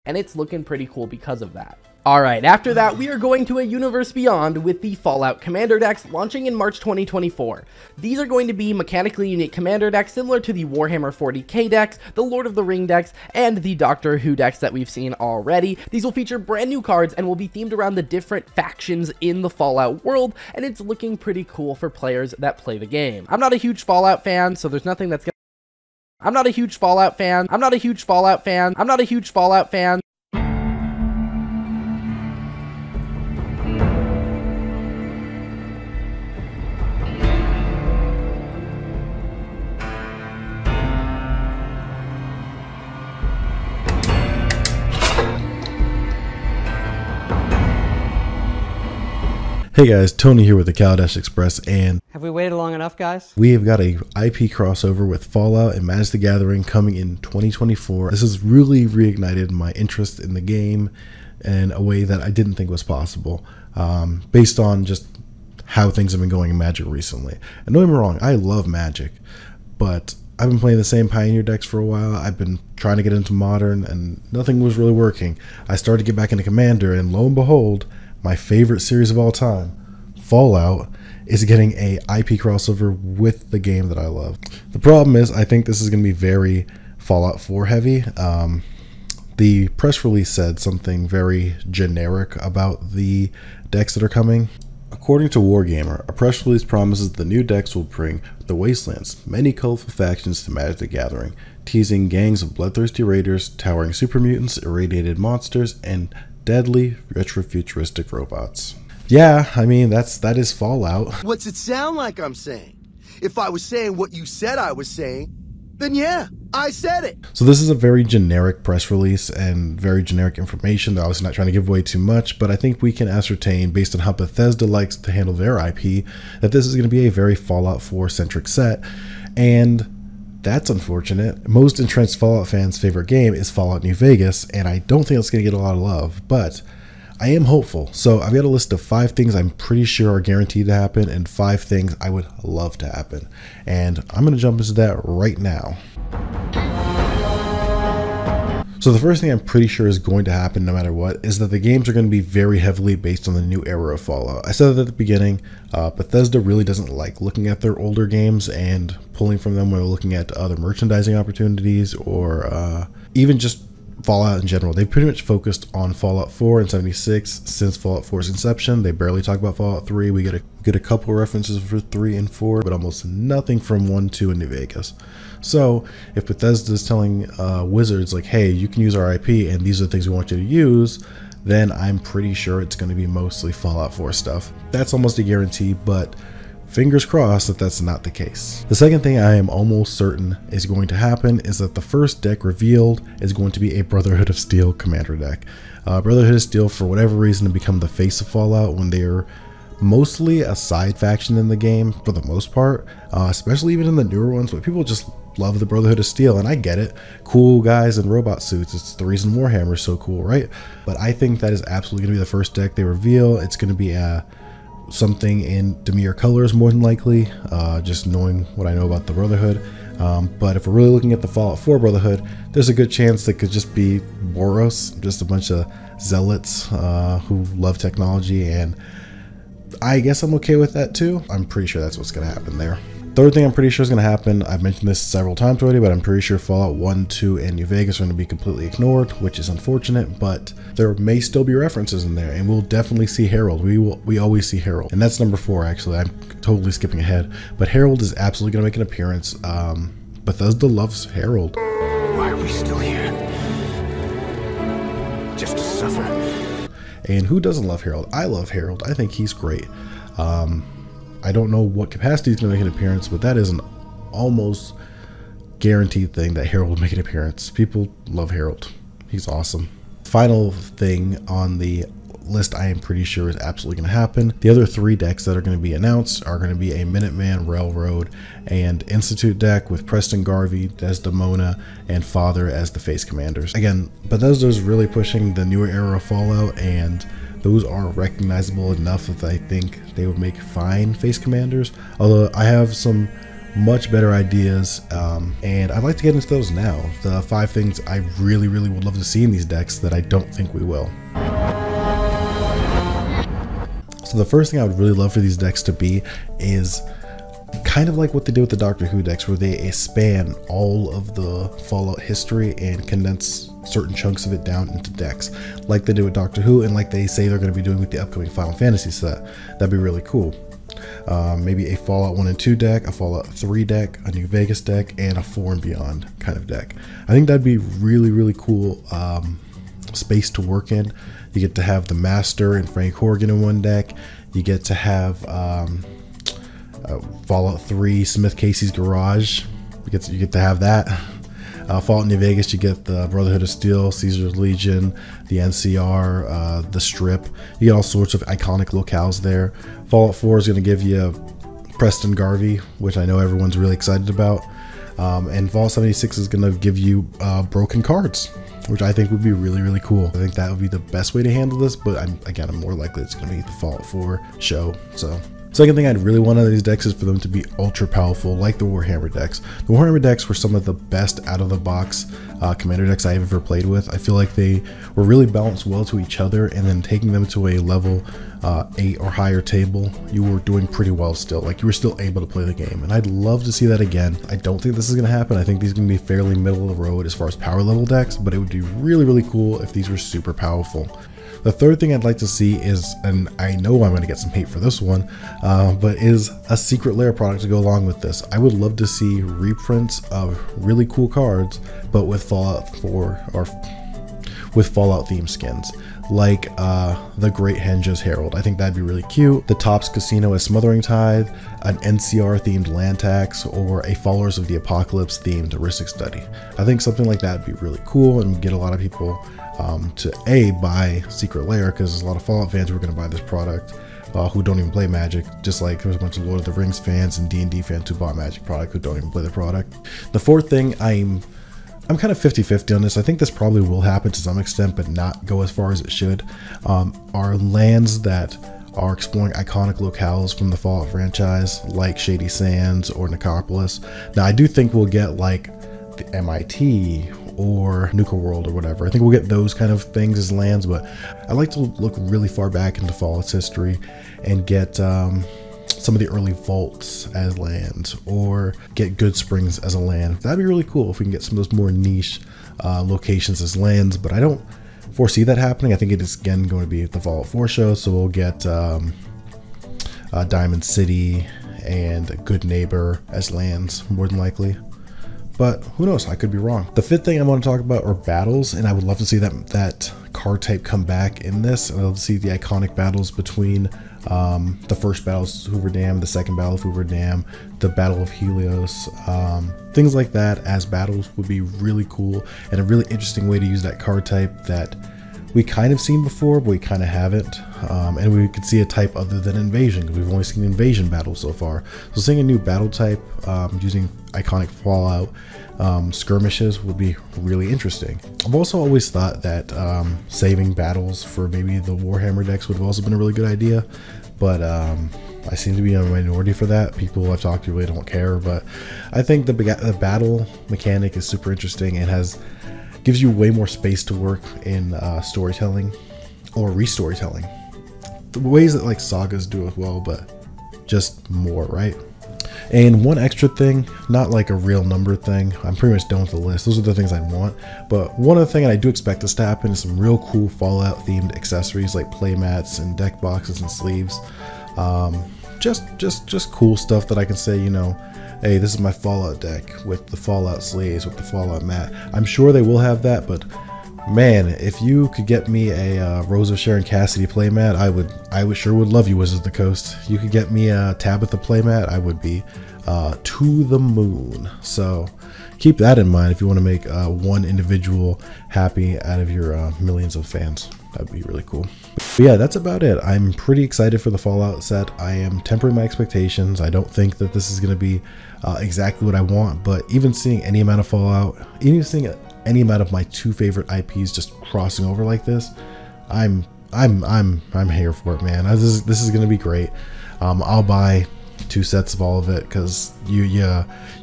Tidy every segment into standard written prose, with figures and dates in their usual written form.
and it's looking pretty cool because of that. Alright, after that, we are going to a universe beyond with the Fallout Commander decks launching in March 2024. These are going to be mechanically unique Commander decks similar to the Warhammer 40k decks, the Lord of the Ring decks, and the Doctor Who decks that we've seen already. These will feature brand new cards and will be themed around the different factions in the Fallout world, and it's looking pretty cool for players that play the game. I'm not a huge Fallout fan, so there's nothing that's gonna... I'm not a huge Fallout fan. Hey guys, Tony here with the Kaladesh Express, and have we waited long enough, guys? We have got a IP crossover with Fallout and Magic the Gathering coming in 2024. This has really reignited my interest in the game in a way that I didn't think was possible, based on just how things have been going in Magic recently. And don't get me wrong, I love Magic, but I've been playing the same Pioneer decks for a while. I've been trying to get into Modern, and nothing was really working. I started to get back into Commander, and lo and behold, my favorite series of all time, Fallout, is getting a IP crossover with the game that I love. The problem is, I think this is going to be very Fallout 4 heavy. The press release said something very generic about the decks that are coming. According to Wargamer, a press release promises the new decks will bring the Wastelands, many colorful factions to Magic the Gathering, teasing gangs of bloodthirsty raiders, towering super mutants, irradiated monsters, and deadly retrofuturistic robots. Yeah, I mean, that is Fallout. What's it sound like I'm saying? If I was saying what you said I was saying, then yeah, I said it. So this is a very generic press release and very generic information. They're obviously not trying to give away too much, but I think we can ascertain, based on how Bethesda likes to handle their IP, that this is going to be a very Fallout 4 centric set, and that's unfortunate. Most entrenched Fallout fans' favorite game is Fallout New Vegas, and I don't think it's going to get a lot of love, but I am hopeful. So I've got a list of 5 things I'm pretty sure are guaranteed to happen and 5 things I would love to happen. And I'm going to jump into that right now. So the first thing I'm pretty sure is going to happen no matter what is that the games are going to be very heavily based on the new era of Fallout. I said that at the beginning, Bethesda really doesn't like looking at their older games and pulling from them when they're looking at other merchandising opportunities or even just Fallout in general. They've pretty much focused on Fallout 4 and 76 since Fallout 4's inception. They barely talk about Fallout 3. We get a couple references for 3 and 4, but almost nothing from 1, 2, and New Vegas. So if Bethesda is telling Wizards like, hey, you can use our IP and these are the things we want you to use, then I'm pretty sure it's going to be mostly Fallout 4 stuff. That's almost a guarantee, but fingers crossed that that's not the case. The second thing I am almost certain is going to happen is that the first deck revealed is going to be a Brotherhood of Steel Commander deck. Brotherhood of Steel, for whatever reason, to become the face of Fallout when they're mostly a side faction in the game for the most part, especially even in the newer ones, but people just love the Brotherhood of Steel, and I get it. Cool guys in robot suits, it's the reason Warhammer is so cool, right? But I think that is absolutely going to be the first deck they reveal. It's going to be something in Dimir colors more than likely, just knowing what I know about the Brotherhood. But if we're really looking at the Fallout 4 Brotherhood, there's a good chance that could just be Boros, just a bunch of zealots who love technology, and I guess I'm okay with that too. I'm pretty sure that's what's going to happen there. Third thing I'm pretty sure is going to happen, I've mentioned this several times already, but I'm pretty sure Fallout 1, 2, and New Vegas are going to be completely ignored, which is unfortunate, but there may still be references in there, and we'll definitely see Herald. We always see Herald, and that's number 4 actually. I'm totally skipping ahead, but Herald is absolutely going to make an appearance. Bethesda loves Herald. Why are we still here? Just to suffer. And who doesn't love Herald? I love Herald. I think he's great. I don't know what capacity he's going to make an appearance, but that is an almost guaranteed thing that Herald will make an appearance. People love Herald. He's awesome. Final thing on the list I am pretty sure is absolutely going to happen. The other 3 decks that are going to be announced are going to be a Minuteman, Railroad, and Institute deck with Preston Garvey, Desdemona, and Father as the face commanders. Again, Bethesda's really pushing the newer era of Fallout, and those are recognizable enough that I think they would make fine face commanders. Although I have some much better ideas, and I'd like to get into those now. The 5 things I really would love to see in these decks that I don't think we will. So the first thing I would really love for these decks to be is kind of like what they did with the Doctor Who decks, where they span all of the Fallout history and condense certain chunks of it down into decks, like they did with Doctor Who, and like they say they're going to be doing with the upcoming Final Fantasy set. That'd be really cool. Maybe a Fallout 1 and 2 deck, a Fallout 3 deck, a New Vegas deck, and a 4 and Beyond kind of deck. I think that'd be really cool space to work in. You get to have the Master and Frank Horgan in one deck. You get to have Fallout 3 Smith Casey's Garage. You get to have that. Fallout New Vegas, you get the Brotherhood of Steel, Caesar's Legion, the NCR, the Strip. You get all sorts of iconic locales there. Fallout 4 is going to give you Preston Garvey, which I know everyone's really excited about. And Fallout 76 is going to give you broken cards, which I think would be really cool. I think that would be the best way to handle this, but I'm more likely it's going to be the Fallout 4 show. So second thing I'd really want out of these decks is for them to be ultra powerful, like the Warhammer decks. The Warhammer decks were some of the best out of the box commander decks I've ever played with. I feel like they were really balanced well to each other, and then taking them to a level 8 or higher table, you were doing pretty well still. Like, you were still able to play the game, and I'd love to see that again. I don't think this is going to happen. I think these are going to be fairly middle of the road as far as power level decks, but it would be really cool if these were super powerful. The third thing I'd like to see is, and I know I'm going to get some hate for this one, but is a Secret Lair product to go along with this. I would love to see reprints of really cool cards, but with Fallout 4 or with Fallout themed skins, like the Great Henja's Herald. I think that'd be really cute. The Topps Casino as Smothering Tithe, an NCR themed land tax, or a Followers of the Apocalypse themed heuristic study. I think something like that would be really cool and get a lot of people to buy Secret Lair, because there's a lot of Fallout fans who are going to buy this product who don't even play Magic, just like there's a bunch of Lord of the Rings fans and D&D fans who bought Magic product who don't even play the product. The fourth thing, I'm kind of 50-50 on this. I think this probably will happen to some extent, but not go as far as it should. Are lands that are exploring iconic locales from the Fallout franchise, like Shady Sands or Necropolis. Now, I do think we'll get like the MIT or Nuka World or whatever. I think we'll get those kind of things as lands, but I like to look really far back into Fallout's history and get some of the early vaults as lands, or get Good Springs as a land. That'd be really cool if we can get some of those more niche locations as lands, but I don't foresee that happening. I think it is again going to be the Fallout 4 show, so we'll get Diamond City and Good Neighbor as lands, more than likely. But who knows, I could be wrong. The fifth thing I want to talk about are battles, and I would love to see that card type come back in this. I'd love to see the iconic battles between the first battle of Hoover Dam, the second battle of Hoover Dam, the Battle of Helios. Things like that as battles would be really cool, and a really interesting way to use that card type that we kind of seen before, but we kind of haven't. And we could see a type other than invasion, because we've only seen invasion battles so far. So seeing a new battle type using iconic Fallout skirmishes would be really interesting. I've also always thought that saving battles for maybe the Warhammer decks would have also been a really good idea, but I seem to be in a minority for that. People I've talked to really don't care, but I think the battle mechanic is super interesting and gives you way more space to work in storytelling or restorytelling. The ways that like sagas do as well, but just more, right? And one extra thing, not like a real number thing, I'm pretty much done with the list. Those are the things I want. But one other thing, and I do expect this to happen, is some real cool Fallout themed accessories like playmats and deck boxes and sleeves. Just cool stuff that I can say, you know, hey, this is my Fallout deck with the Fallout sleeves, with the Fallout mat. I'm sure they will have that, but man, if you could get me a Rose of Sharon Cassidy playmat, I would sure love you, Wizards of the Coast. You could get me a Tabitha playmat, I would be to the moon. So keep that in mind if you want to make one individual happy out of your millions of fans. That'd be really cool. But yeah, that's about it. I'm pretty excited for the Fallout set. I am tempering my expectations. I don't think that this is going to be exactly what I want, but even seeing any amount of Fallout, even seeing any amount of my two favorite IPs just crossing over like this, I'm here for it, man. This is going to be great. I'll buy 2 sets of all of it, because you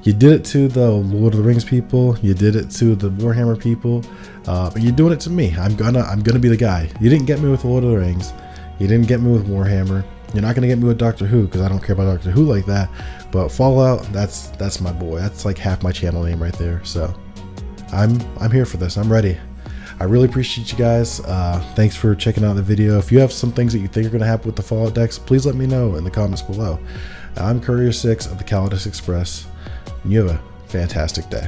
did it to the Lord of the Rings people, you did it to the Warhammer people, but you're doing it to me. I'm gonna be the guy. You didn't get me with the Lord of the Rings, you didn't get me with Warhammer, you're not gonna get me with Doctor Who, because I don't care about Doctor Who like that. But Fallout, that's my boy. That's like half my channel name right there. So I'm here for this. I'm ready. I really appreciate you guys. Thanks for checking out the video. If you have some things that you think are going to happen with the Fallout decks, please let me know in the comments below. I'm Courier 6 of the Calidus Express, and you have a fantastic day.